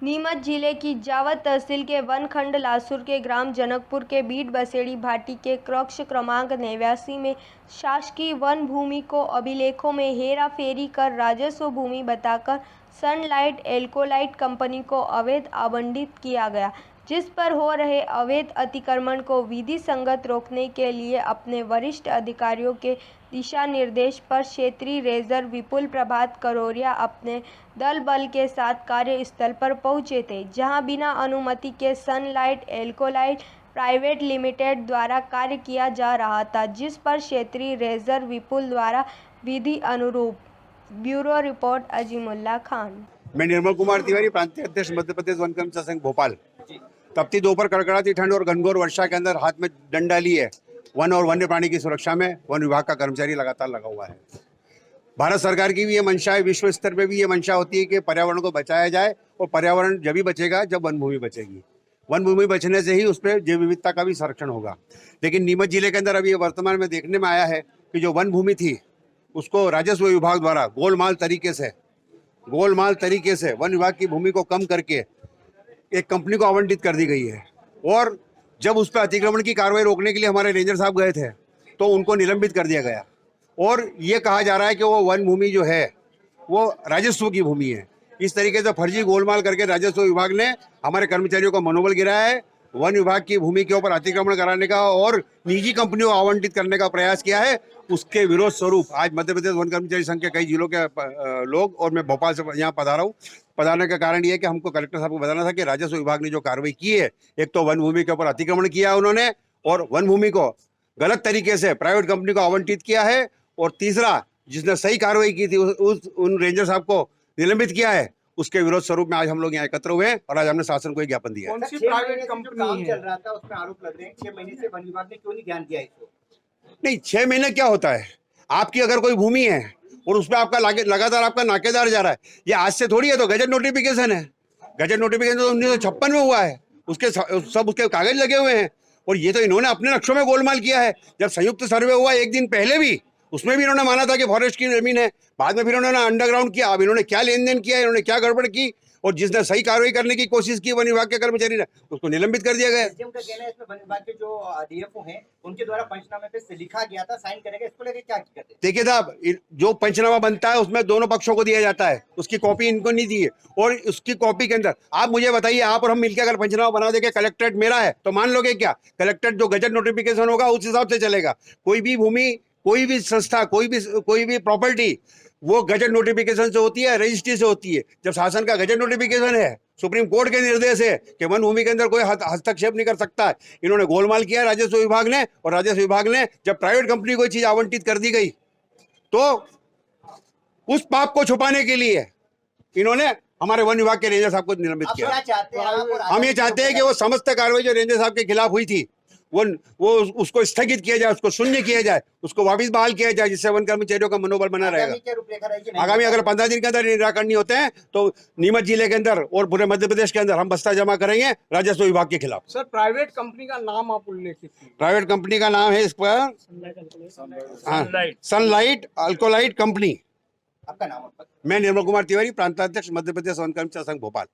नीमच जिले की जावद तहसील के वनखंड लासुर के ग्राम जनकपुर के बीट बसेड़ी भाटी के कक्ष क्रमांक 89 में शासकीय वन भूमि को अभिलेखों में हेरा फेरी कर राजस्व भूमि बताकर सनलाइट एल्कोलाइट कंपनी को अवैध आवंटित किया गया, जिस पर हो रहे अवैध अतिक्रमण को विधि संगत रोकने के लिए अपने वरिष्ठ अधिकारियों के दिशा निर्देश पर क्षेत्रीय रेंजर विपुल प्रभात करोरिया अपने दल बल के साथ कार्यस्थल पर पहुंचे थे, जहां बिना अनुमति के सनलाइट एल्कोलाइट प्राइवेट लिमिटेड द्वारा कार्य किया जा रहा था, जिस पर क्षेत्रीय रेंजर विपुल द्वारा विधि अनुरूप। Bureau report Azimullah Khan. मैं निर्मल कुमार तिवारी, प्रांतीय अध्यक्ष मध्य प्रदेश वन कर्मचारी संघ भोपाल। तपती दोपहर कड़कड़ाती ठंड और घनघोर वर्षा के अंदर हाथ में डंडा लिए वन और वन्य प्राणी की सुरक्षा में वन विभाग का कर्मचारी लगातार लगा हुआ है। भारत सरकार की भी ये मंशा है, विश्व स्तर पे भी ये मंशा होती है कि पर्यावरण को बचाया जाए, और पर्यावरण जब भी बचेगा जब वन भूमि बचेगी। वन भूमि बचने से ही उस पर जैव विविधता का भी संरक्षण होगा। लेकिन नीमच जिले के अंदर अभी वर्तमान में देखने में आया है कि जो वन भूमि थी उसको राजस्व विभाग द्वारा गोलमाल तरीके से वन विभाग की भूमि को कम करके एक कंपनी को आवंटित कर दी गई है। और जब उस पर अतिक्रमण की कार्रवाई रोकने के लिए हमारे रेंजर साहब गए थे तो उनको निलंबित कर दिया गया, और ये कहा जा रहा है कि वो वन भूमि जो है वो राजस्व की भूमि है। इस तरीके से फर्जी गोलमाल करके राजस्व विभाग ने हमारे कर्मचारियों का मनोबल गिराया है, वन विभाग की भूमि के ऊपर अतिक्रमण कराने का और निजी कंपनियों को आवंटित करने का प्रयास किया है। उसके विरोध स्वरूप आज मध्य प्रदेश वन कर्मचारी संघ के कई जिलों के लोग और मैं भोपाल से यहाँ पधारा हूँ। पधारने का कारण ये है कि हमको कलेक्टर साहब को बताना था कि राजस्व विभाग ने जो कार्रवाई की है, एक तो वन भूमि के ऊपर अतिक्रमण किया है उन्होंने, और वन भूमि को गलत तरीके से प्राइवेट कंपनी को आवंटित किया है, और तीसरा जिसने सही कार्रवाई की थी उन रेंजर साहब को निलंबित किया है। उसके विरोध स्वरूप में आज हम लोग यहाँ एकत्र हुए हैं और आज हमने शासन को एक ज्ञापन दिया है। कौन सी प्राइवेट कंपनी चल रहा था उसमें आरोप लग रहे हैं 6 महीने से वन विभाग ने क्यों नहीं ध्यान दिया इसको? नहीं, 6 महीने क्या होता है? आपकी अगर कोई भूमि है और उसमें आपका लगातार आपका नाकेदार जा रहा है, ये आज से थोड़ी है। तो गजट नोटिफिकेशन है, गजट नोटिफिकेशन तो 1956 में हुआ है, उसके सब उसके कागज लगे हुए हैं। और ये तो इन्होंने अपने नक्शों में गोलमाल किया है। जब संयुक्त सर्वे हुआ एक दिन पहले भी, उसमें भी इन्होंने माना था कि फॉरेस्ट की जमीन है, बाद में फिर इन्होंने अंडरग्राउंड किया। अब इन्होंने क्या लेन देन किया, इन्होंने क्या गड़बड़ की, और जिसने सही कार्रवाई करने की कोशिश की वन विभाग के कर्मचारी ने, उसको निलंबित कर दिया गया। एसडीएम का कहना है इसमें वन विभाग के जो डीएफओ हैं उनके द्वारा पंचनामे पे लिखा गया था, साइन करेगा, इसको लेकर क्या करते? देखिए साहब, जो पंचनामा बनता है उसमें दोनों पक्षों को दिया जाता है, उसकी कॉपी इनको नहीं दी है। और उसकी कॉपी के अंदर आप मुझे बताइए, आप और हम मिलकर अगर पंचनामा बना देंगे, कलेक्ट्रेट मेरा है तो मान लोगे क्या? कलेक्ट्रेट जो गजट नोटिफिकेशन होगा उस हिसाब से चलेगा। कोई भी भूमि, कोई भी संस्था, कोई भी प्रॉपर्टी वो गजट नोटिफिकेशन से होती है, रजिस्ट्री से होती है। जब शासन का गजट नोटिफिकेशन है, सुप्रीम कोर्ट के निर्देश है कि वन भूमि के अंदर कोई हस्तक्षेप नहीं कर सकता है। इन्होंने गोलमाल किया राजस्व विभाग ने, और राजस्व विभाग ने जब प्राइवेट कंपनी को चीज आवंटित कर दी गई तो उस पाप को छुपाने के लिए इन्होंने हमारे वन विभाग के रेंजर साहब को निलंबित किया। हम ये चाहते हैं कि वो समस्त कार्रवाई जो रेंजर साहब के खिलाफ हुई थी वो उसको स्थगित किया जाए, उसको शून्य किया जाए, उसको वापस बहाल किया जाए, जिससे वन कर्मचारियों का मनोबल बना रहेगा। आगामी अगर 15 दिन के अंदर निराकरण नहीं होते हैं तो नीमच जिले के अंदर और पूरे मध्य प्रदेश के अंदर हम बस्ता जमा करेंगे राजस्व विभाग के खिलाफ। सर, प्राइवेट कंपनी का नाम आप उल्लेखित कीजिए। प्राइवेट कंपनी का नाम है इस पर सनलाइट अल्कोलाइट कंपनी। आपका नाम? मैं निर्मल कुमार तिवारी, प्रांताध्यक्ष मध्य प्रदेश वन कर्मचारी संघ भोपाल।